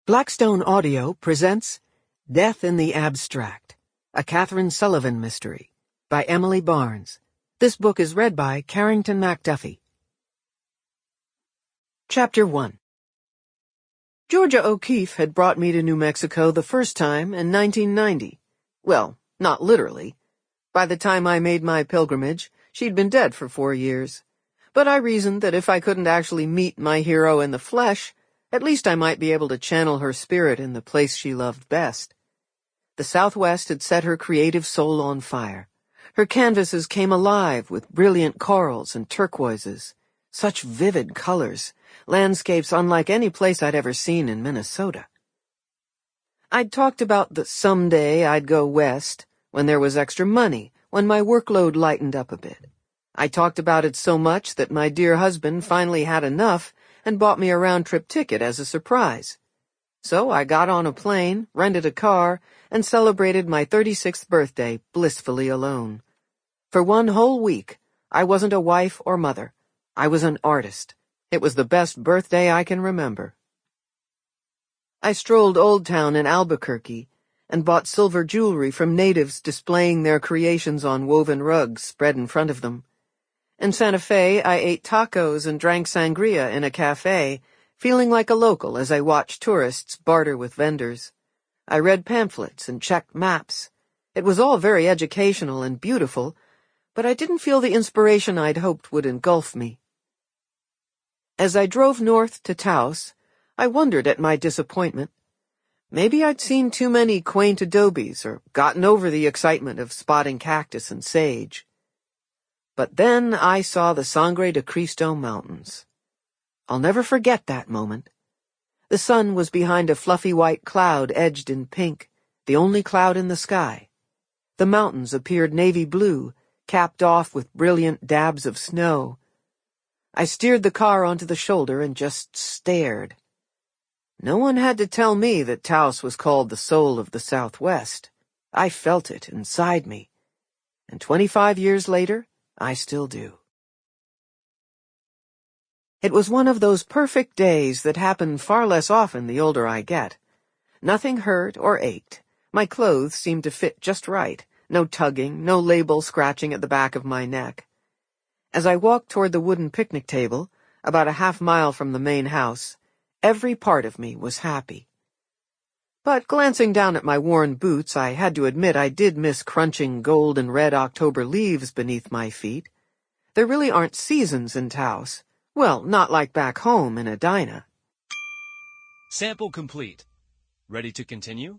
Blackstone Audio presents Death in the Abstract, a Katherine Sullivan mystery, by Emily Barnes. This book is read by Carrington MacDuffie. Chapter 1. Georgia O'Keeffe had brought me to New Mexico the first time in 1990. Well, not literally. By the time I made my pilgrimage, she'd been dead for 4 years. But I reasoned that if I couldn't actually meet my hero in the flesh, at least I might be able to channel her spirit in the place she loved best. The Southwest had set her creative soul on fire. Her canvases came alive with brilliant corals and turquoises. Such vivid colors, landscapes unlike any place I'd ever seen in Minnesota. I'd talked about the someday I'd go west, when there was extra money, when my workload lightened up a bit. I talked about it so much that my dear husband finally had enough and bought me a round-trip ticket as a surprise. So I got on a plane, rented a car, and celebrated my 36th birthday blissfully alone. For 1 whole week, I wasn't a wife or mother. I was an artist. It was the best birthday I can remember. I strolled Old Town in Albuquerque and bought silver jewelry from natives displaying their creations on woven rugs spread in front of them. In Santa Fe, I ate tacos and drank sangria in a cafe, feeling like a local as I watched tourists barter with vendors. I read pamphlets and checked maps. It was all very educational and beautiful, but I didn't feel the inspiration I'd hoped would engulf me. As I drove north to Taos, I wondered at my disappointment. Maybe I'd seen too many quaint adobes or gotten over the excitement of spotting cactus and sage. But then I saw the Sangre de Cristo Mountains. I'll never forget that moment. The sun was behind a fluffy white cloud edged in pink, the only cloud in the sky. The mountains appeared navy blue, capped off with brilliant dabs of snow. I steered the car onto the shoulder and just stared. No one had to tell me that Taos was called the soul of the Southwest. I felt it inside me. And 25 years later, I still do. It was one of those perfect days that happen far less often the older I get. Nothing hurt or ached. My clothes seemed to fit just right. No tugging, no label scratching at the back of my neck. As I walked toward the wooden picnic table, about a half-mile from the main house, every part of me was happy. But glancing down at my worn boots, I had to admit I did miss crunching gold and red October leaves beneath my feet. There really aren't seasons in Taos. Well, not like back home in Edina. Sample complete. Ready to continue?